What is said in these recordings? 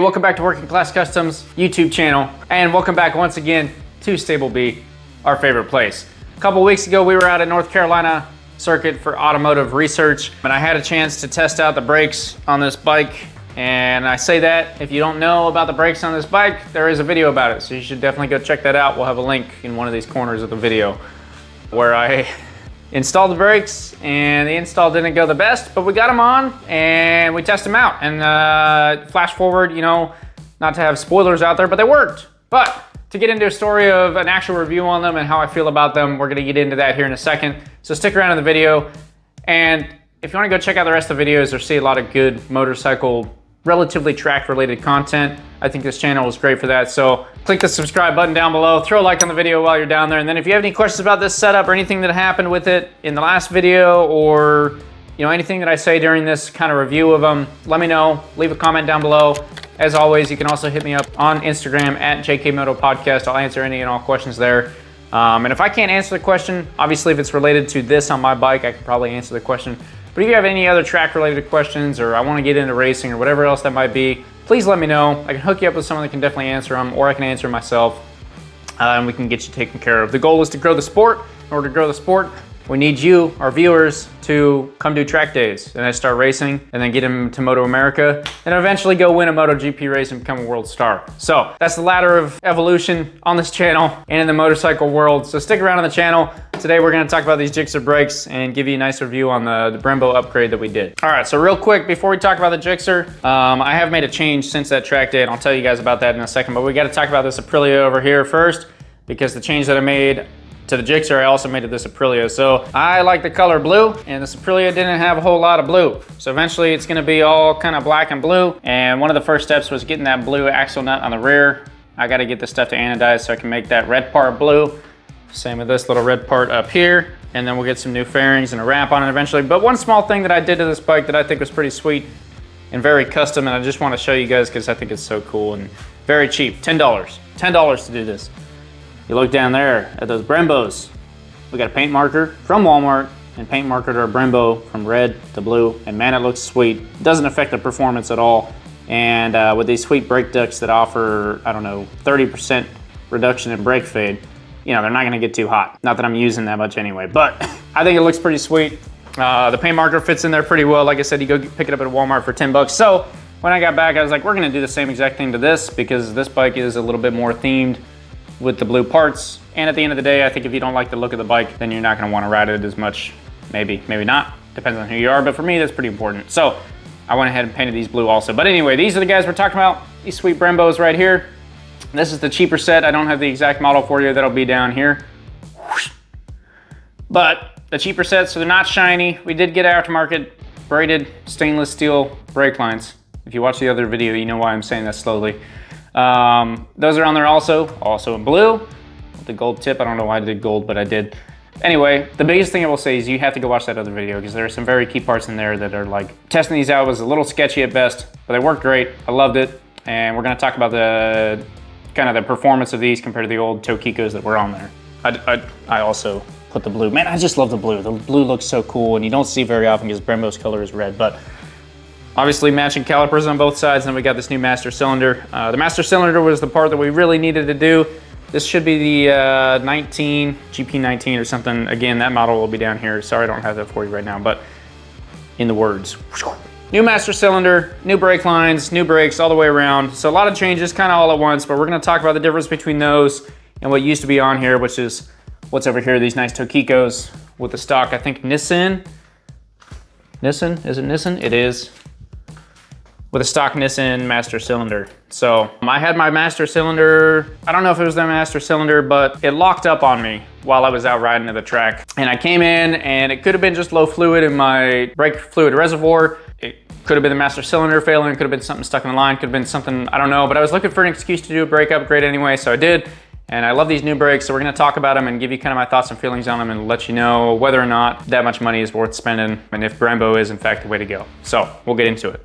Welcome back to Working Class Customs YouTube channel, and welcome back once again to Stable B, our favorite place. A couple weeks ago we were out at North Carolina circuit for automotive research, and I had a chance to test out the brakes on this bike. And I say that if you don't know about the brakes on this bike, there is a video about it, so you should definitely go check that out. We'll have a link in one of these corners of the video where I installed the brakes, and the install didn't go the best, but we got them on and we tested them out. And flash forward, you know, not to have spoilers out there, but they worked. But to get into a story of an actual review on them and how I feel about them, we're gonna get into that here in a second. So stick around in the video. And if you wanna go check out the rest of the videos or see a lot of good motorcycle, relatively track related content, I think this channel is great for that. So click the subscribe button down below, throw a like on the video while you're down there. And then if you have any questions about this setup or anything that happened with it in the last video, or anything that I say during this kind of review of them, let me know, leave a comment down below. As always, you can also hit me up on Instagram at JKMotoPodcast. I'll answer any and all questions there. And if I can't answer the question, obviously if it's related to this on my bike, I can probably answer the question. But if you have any other track related questions, or I want to get into racing or whatever else that might be, please let me know. I can hook you up with someone that can definitely answer them, or I can answer myself, and we can get you taken care of. The goal is to grow the sport. In order to grow the sport, we need you, our viewers, to come do track days and then start racing, and then get them to Moto America, and eventually go win a MotoGP race and become a world star. So that's the ladder of evolution on this channel and in the motorcycle world. So stick around on the channel. Today we're going to talk about these Gixxer brakes and give you a nice review on the Brembo upgrade that we did. All right, so real quick before we talk about the Gixxer, I have made a change since that track day, and I'll tell you guys about that in a second. But we got to talk about this Aprilia over here first, because the change that I made to the Gixxer, I also made it this Aprilia. So I like the color blue, and this Aprilia didn't have a whole lot of blue. So eventually it's gonna be all kind of black and blue. And one of the first steps was getting that blue axle nut on the rear. I gotta get this stuff to anodize so I can make that red part blue. Same with this little red part up here. And then we'll get some new fairings and a wrap on it eventually. But one small thing that I did to this bike that I think was pretty sweet and very custom, and I just wanna show you guys because I think it's so cool and very cheap, $10. $10 to do this. You look down there at those Brembos. We got a paint marker from Walmart and paint marker to our Brembo from red to blue, and man, it looks sweet. It doesn't affect the performance at all. And with these sweet brake ducts that offer, I don't know, 30% reduction in brake fade, they're not gonna get too hot. Not that I'm using that much anyway, but I think it looks pretty sweet. The paint marker fits in there pretty well. Like I said, you go pick it up at Walmart for 10 bucks. So when I got back, I was like, we're gonna do the same exact thing to this, because this bike is a little bit more themed with the blue parts. And at the end of the day, I think if you don't like the look of the bike, then you're not gonna wanna ride it as much. Maybe not, depends on who you are, but for me, that's pretty important. So I went ahead and painted these blue also. But anyway, these are the guys we're talking about, these sweet Brembos right here. This is the cheaper set. I don't have the exact model for you, that'll be down here. But the cheaper sets, so they're not shiny. We did get aftermarket braided stainless steel brake lines. If you watch the other video, you know why I'm saying that slowly. Those are on there also in blue with the gold tip. I don't know why I did gold, but I did. Anyway, the biggest thing I will say is you have to go watch that other video, because there are some very key parts in there that are like, testing these out was a little sketchy at best, but they worked great. I loved it. And we're going to talk about the kind of the performance of these compared to the old Tokikos that were on there. I also put the blue. Man, I just love the blue. The blue looks so cool, and you don't see very often because Brembo's color is red, but obviously matching calipers on both sides, and then we got this new master cylinder. The master cylinder was the part that we really needed to do. This should be the GP19 or something. Again, that model will be down here. Sorry I don't have that for you right now, but in the words. New master cylinder, new brake lines, new brakes all the way around. So a lot of changes kind of all at once, but we're gonna talk about the difference between those and what used to be on here, which is what's over here, these nice Tokikos with the stock, I think Nissin, is it Nissin? It is. With a stock Nissin master cylinder. So I had my master cylinder, I don't know if it was the master cylinder, but it locked up on me while I was out riding to the track. And I came in, and it could have been just low fluid in my brake fluid reservoir. It could have been the master cylinder failing, could have been something stuck in the line, could have been something, I don't know, but I was looking for an excuse to do a brake upgrade anyway, so I did. And I love these new brakes, so we're gonna talk about them and give you kind of my thoughts and feelings on them, and let you know whether or not that much money is worth spending, and if Brembo is in fact the way to go. So we'll get into it.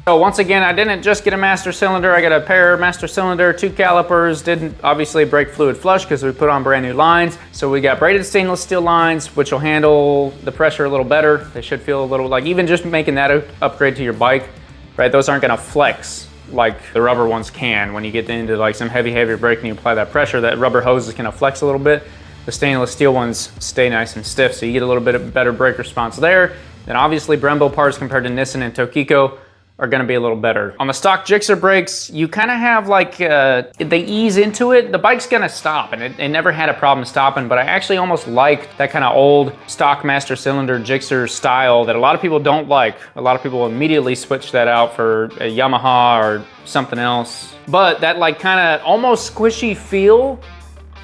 So once again, I didn't just get a master cylinder, I got a pair of master cylinder, 2 calipers, didn't obviously brake fluid flush because we put on brand new lines. So we got braided stainless steel lines, which will handle the pressure a little better. They should feel a little like, even just making that upgrade to your bike, right? Those aren't gonna flex like the rubber ones can. When you get into like some heavier brake and you apply that pressure, that rubber hose is gonna flex a little bit. The stainless steel ones stay nice and stiff, so you get a little bit of better brake response there. Then obviously Brembo parts compared to Nissin and Tokiko are gonna be a little better. On the stock Gixxer brakes, you kind of have like, they ease into it. The bike's gonna stop, and it never had a problem stopping, but I actually almost like that kind of old stock master cylinder Gixxer style that a lot of people don't like. A lot of people immediately switch that out for a Yamaha or something else. But that like kind of almost squishy feel,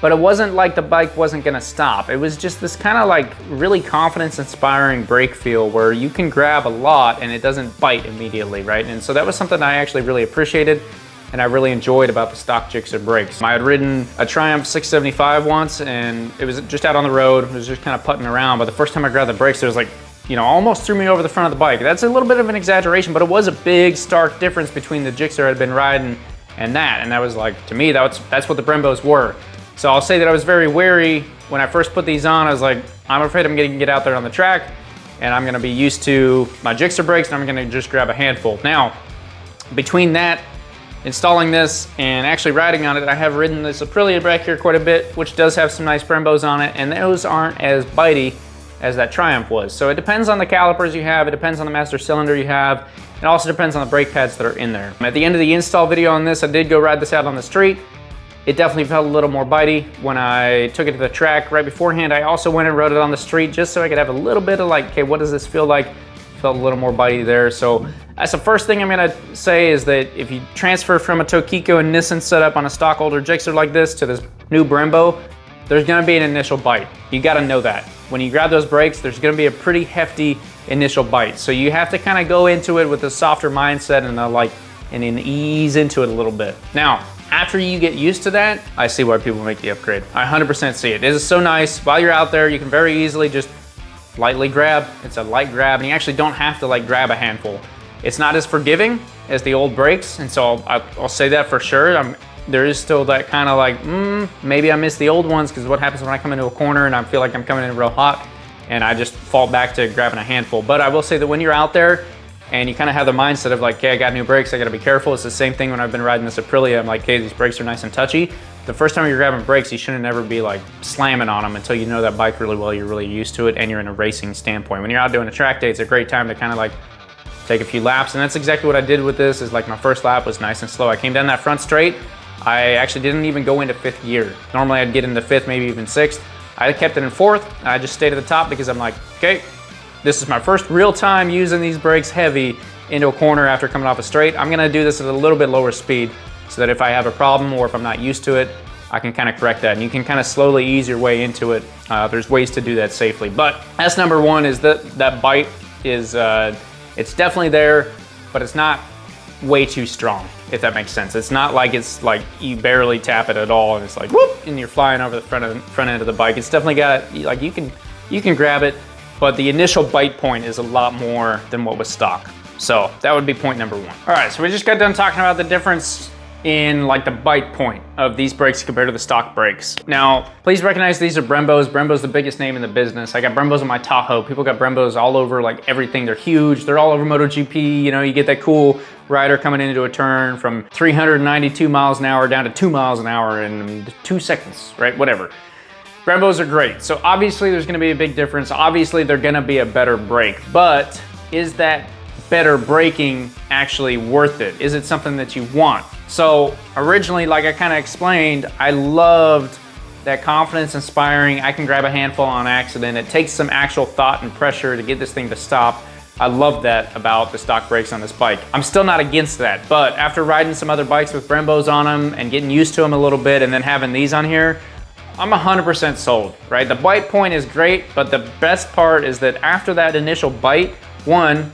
but it wasn't like the bike wasn't gonna stop. It was just this kind of like really confidence-inspiring brake feel where you can grab a lot and it doesn't bite immediately, right? And so that was something I actually really appreciated and I really enjoyed about the stock Gixxer brakes. I had ridden a Triumph 675 once and it was just out on the road. It was just kind of putting around, but the first time I grabbed the brakes, it was like, you know, almost threw me over the front of the bike. That's a little bit of an exaggeration, but it was a big, stark difference between the Gixxer I'd been riding and that was like, to me, that's what the Brembos were. So I'll say that I was very wary when I first put these on. I was like, I'm afraid I'm gonna get out there on the track and I'm gonna be used to my Gixxer brakes and I'm gonna just grab a handful. Now, between that, installing this and actually riding on it, I have ridden this Aprilia back here quite a bit, which does have some nice Brembos on it, and those aren't as bitey as that Triumph was. So it depends on the calipers you have, it depends on the master cylinder you have, it also depends on the brake pads that are in there. At the end of the install video on this, I did go ride this out on the street. It definitely felt a little more bitey when I took it to the track. Right beforehand, I also went and rode it on the street just so I could have a little bit of like, okay, what does this feel like? Felt a little more bitey there. So that's the first thing I'm gonna say is that if you transfer from a Tokiko and Nissin setup on a stock older Gixxer like this to this new Brembo, there's gonna be an initial bite. You gotta know that. When you grab those brakes, there's gonna be a pretty hefty initial bite. So you have to kind of go into it with a softer mindset and then ease into it a little bit. Now, after you get used to that, I see why people make the upgrade. I 100% see it. It is so nice. While you're out there, you can very easily just lightly grab. It's a light grab, and you actually don't have to like grab a handful. It's not as forgiving as the old brakes, and so I'll say that for sure. There is still that kind of like, maybe I miss the old ones, because what happens when I come into a corner and I feel like I'm coming in real hot, and I just fall back to grabbing a handful. But I will say that when you're out there, and you kind of have the mindset of like, okay, I got new brakes, I gotta be careful. It's the same thing when I've been riding this Aprilia. I'm like, okay, these brakes are nice and touchy. The first time you're grabbing brakes, you shouldn't ever be like slamming on them until you know that bike really well, you're really used to it, and you're in a racing standpoint. When you're out doing a track day, it's a great time to kind of like take a few laps, and that's exactly what I did with this. Is like my first lap was nice and slow. I came down that front straight. I actually didn't even go into fifth gear. Normally I'd get into fifth, maybe even sixth. I kept it in fourth. I just stayed at the top because I'm like, okay, this is my first real time using these brakes heavy into a corner after coming off a straight. I'm gonna do this at a little bit lower speed so that if I have a problem or if I'm not used to it, I can kind of correct that. And you can kind of slowly ease your way into it. There's ways to do that safely. But that's number one, is that bite is, it's definitely there, but it's not way too strong, if that makes sense. It's not like it's like you barely tap it at all and it's like whoop, and you're flying over the front end of the bike. It's definitely got, like you can grab it, but the initial bite point is a lot more than what was stock. So that would be point number one. All right, so we just got done talking about the difference in like the bite point of these brakes compared to the stock brakes. Now, please recognize these are Brembos. Brembo's the biggest name in the business. I got Brembos on my Tahoe. People got Brembos all over like everything. They're huge. They're all over MotoGP. You know, you get that cool rider coming into a turn from 392 miles an hour down to 2 miles an hour in 2 seconds, right? Whatever. Brembos are great. So obviously there's gonna be a big difference. Obviously they're gonna be a better brake, but is that better braking actually worth it? Is it something that you want? So originally, like I kind of explained, I loved that confidence inspiring, I can grab a handful on accident. It takes some actual thought and pressure to get this thing to stop. I love that about the stock brakes on this bike. I'm still not against that, but after riding some other bikes with Brembos on them and getting used to them a little bit and then having these on here, I'm 100% sold, right? The bite point is great, but the best part is that after that initial bite, one,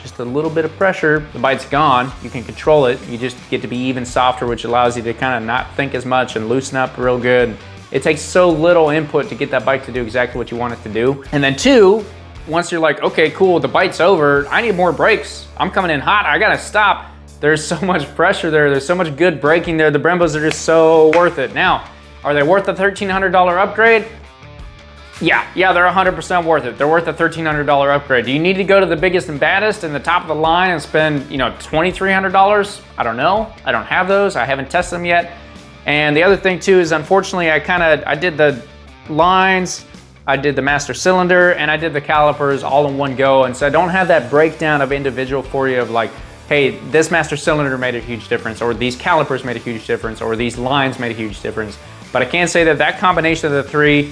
just a little bit of pressure, the bite's gone, you can control it, you just get to be even softer, which allows you to kind of not think as much and loosen up real good. It takes so little input to get that bike to do exactly what you want it to do. And then two, once you're like, okay, cool, the bite's over, I need more brakes, I'm coming in hot, I gotta stop. There's so much pressure there, there's so much good braking there, the Brembos are just so worth it. Now, are they worth the $1,300 upgrade? Yeah, they're 100% worth it. They're worth a $1,300 upgrade. Do you need to go to the biggest and baddest and the top of the line and spend, you know, $2,300? I don't know. I don't have those. I haven't tested them yet. And the other thing too is, unfortunately, I did the lines, I did the master cylinder, and I did the calipers all in one go. And so I don't have that breakdown of individual for you of like, hey, this master cylinder made a huge difference, or these calipers made a huge difference, or these lines made a huge difference. But I can say that that combination of the three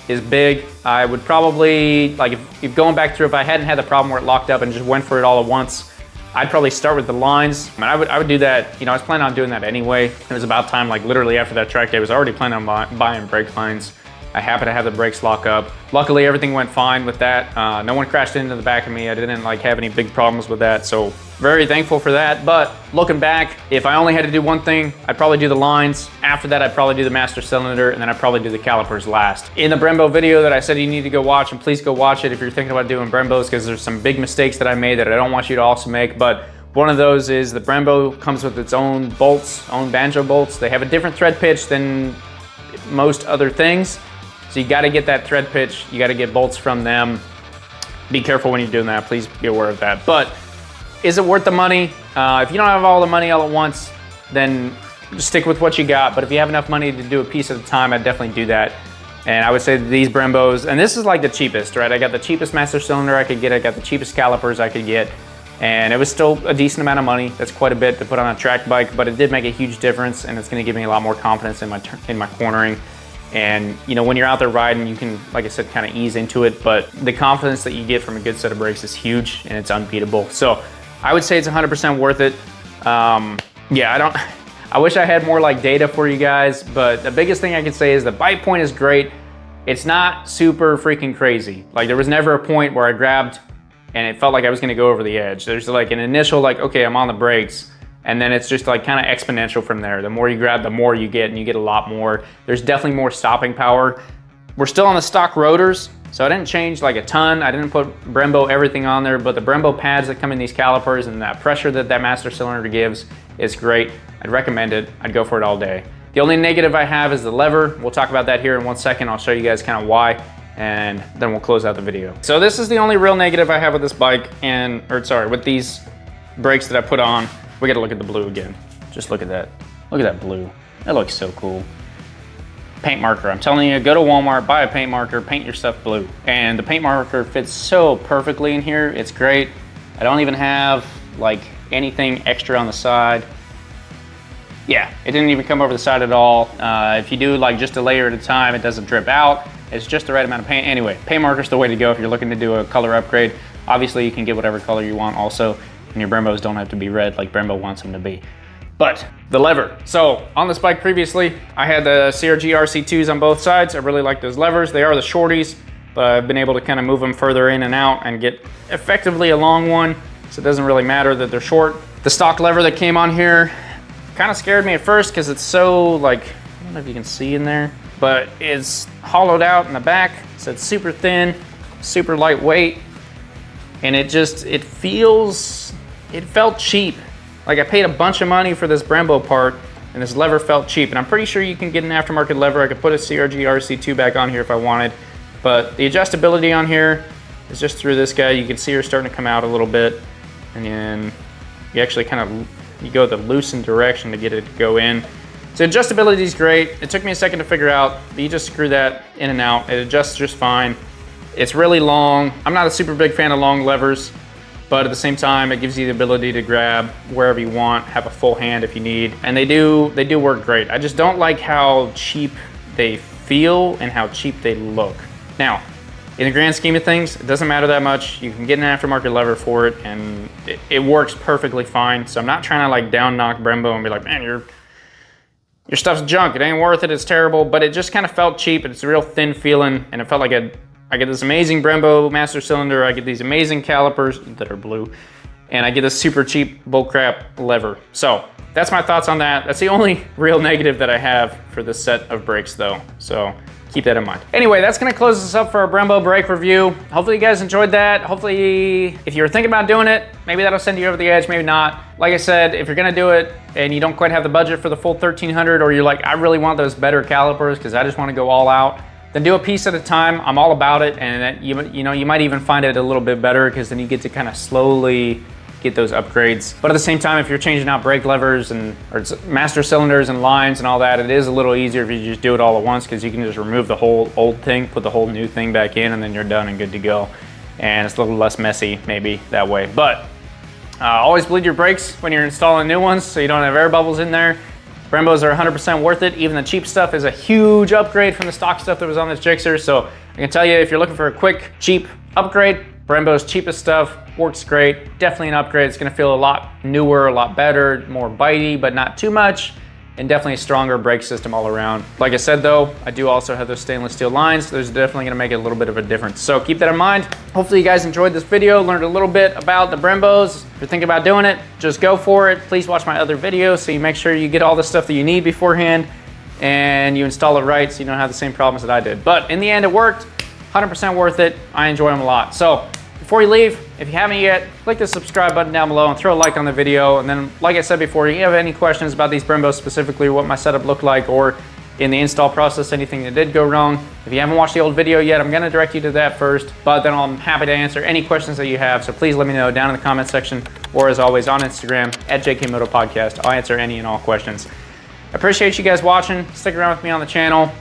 is big. I would probably, like if going back through, if I hadn't had the problem where it locked up and just went for it all at once, I'd probably start with the lines. I mean, I would do that, you know, I was planning on doing that anyway. It was about time, like literally after that track day, I was already planning on buying brake lines. I happen to have the brakes lock up. Luckily, everything went fine with that. No one crashed into the back of me. I didn't like have any big problems with that. So very thankful for that. But looking back, if I only had to do one thing, I'd probably do the lines. After that, I'd probably do the master cylinder, and then I'd probably do the calipers last. In the Brembo video that I said you need to go watch, and please go watch it if you're thinking about doing Brembos, because there's some big mistakes that I made that I don't want you to also make. But one of those is the Brembo comes with its own bolts, own banjo bolts. They have a different thread pitch than most other things. So you gotta get that thread pitch, you gotta get bolts from them. Be careful when you're doing that, please be aware of that. But is it worth the money? If you don't have all the money all at once, then just stick with what you got. But if you have enough money to do a piece at a time, I'd definitely do that. And I would say these Brembos, and this is like the cheapest, right? I got the cheapest master cylinder I could get, I got the cheapest calipers I could get, and it was still a decent amount of money. That's quite a bit to put on a track bike, but it did make a huge difference, and it's gonna give me a lot more confidence in my cornering. And you know, when you're out there riding, you can, like I said, kind of ease into it, but the confidence that you get from a good set of brakes is huge, and it's unbeatable. So I would say it's 100% worth it. Yeah, I wish I had more like data for you guys, but the biggest thing I can say is the bite point is great. It's not super freaking crazy. Like there was never a point where I grabbed and it felt like I was gonna go over the edge. There's like an initial like, okay, I'm on the brakes. And then it's just like kind of exponential from there. The more you grab, the more you get, and you get a lot more. There's definitely more stopping power. We're still on the stock rotors, so I didn't change like a ton. I didn't put Brembo everything on there, but the Brembo pads that come in these calipers and that pressure that that master cylinder gives is great. I'd recommend it. I'd go for it all day. The only negative I have is the lever. We'll talk about that here in 1 second. I'll show you guys kind of why, and then we'll close out the video. So this is the only real negative I have with this bike, with these brakes that I put on. We gotta look at the blue again. Just look at that. Look at that blue. That looks so cool. Paint marker. I'm telling you, go to Walmart, buy a paint marker, paint your stuff blue. And the paint marker fits so perfectly in here. It's great. I don't even have like anything extra on the side. Yeah, it didn't even come over the side at all. If you do like just a layer at a time, it doesn't drip out. It's just the right amount of paint. Anyway, paint marker's the way to go if you're looking to do a color upgrade. Obviously, you can get whatever color you want also. And your Brembos don't have to be red like Brembo wants them to be. But the lever. So on this bike previously, I had the CRG RC2s on both sides. I really like those levers. They are the shorties, but I've been able to kind of move them further in and out and get effectively a long one. So it doesn't really matter that they're short. The stock lever that came on here kind of scared me at first because it's so like, I don't know if you can see in there, but it's hollowed out in the back. So it's super thin, super lightweight. And it felt cheap. Like I paid a bunch of money for this Brembo part, and this lever felt cheap. And I'm pretty sure you can get an aftermarket lever. I could put a CRG RC2 back on here if I wanted. But the adjustability on here is just through this guy. You can see her starting to come out a little bit. And then you actually you go the loosened direction to get it to go in. So adjustability is great. It took me a second to figure out, but you just screw that in and out. It adjusts just fine. It's really long. I'm not a super big fan of long levers, but at the same time, it gives you the ability to grab wherever you want, have a full hand if you need, and they do work great. I just don't like how cheap they feel and how cheap they look. Now, in the grand scheme of things, it doesn't matter that much. You can get an aftermarket lever for it, and it works perfectly fine. So I'm not trying to like down knock Brembo and be like, man, your stuff's junk. It ain't worth it. It's terrible. But it just kind of felt cheap. It's a real thin feeling, and it felt like I get this amazing Brembo master cylinder, I get these amazing calipers that are blue, and I get this super cheap bullcrap lever. So that's my thoughts on that. That's the only real negative that I have for this set of brakes though. So keep that in mind. Anyway, that's gonna close us up for our Brembo brake review. Hopefully you guys enjoyed that. Hopefully if you were thinking about doing it, maybe that'll send you over the edge, maybe not. Like I said, if you're gonna do it and you don't quite have the budget for the full 1300, or you're like, I really want those better calipers because I just wanna go all out, then do a piece at a time. I'm all about it, and you might even find it a little bit better because then you get to kind of slowly get those upgrades. But at the same time, if you're changing out brake levers or master cylinders and lines and all that, it is a little easier if you just do it all at once, because you can just remove the whole old thing, put the whole new thing back in, and then you're done and good to go. And it's a little less messy maybe that way. But always bleed your brakes when you're installing new ones so you don't have air bubbles in there. Brembos are 100% worth it. Even the cheap stuff is a huge upgrade from the stock stuff that was on this Gixxer. So I can tell you, if you're looking for a quick, cheap upgrade, Brembo's cheapest stuff works great. Definitely an upgrade. It's gonna feel a lot newer, a lot better, more bitey, but not too much, and definitely a stronger brake system all around. Like I said though, I do also have those stainless steel lines. Those are definitely gonna make it a little bit of a difference. So keep that in mind. Hopefully you guys enjoyed this video, learned a little bit about the Brembos. If you're thinking about doing it, just go for it. Please watch my other videos so you make sure you get all the stuff that you need beforehand and you install it right so you don't have the same problems that I did. But in the end, it worked. 100% worth it. I enjoy them a lot. So before you leave, if you haven't yet, click the subscribe button down below and throw a like on the video. And then, like I said before, if you have any questions about these Brembos specifically, what my setup looked like, or in the install process, anything that did go wrong, if you haven't watched the old video yet, I'm gonna direct you to that first, but then I'm happy to answer any questions that you have. So please let me know down in the comment section, or as always on Instagram, @JKMotoPodcast. I'll answer any and all questions. I appreciate you guys watching. Stick around with me on the channel.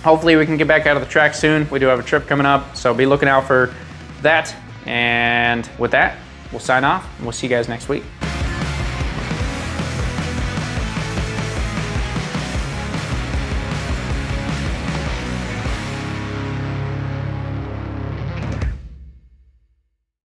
Hopefully we can get back out of the track soon. We do have a trip coming up, so be looking out for that. And with that, we'll sign off and we'll see you guys next week.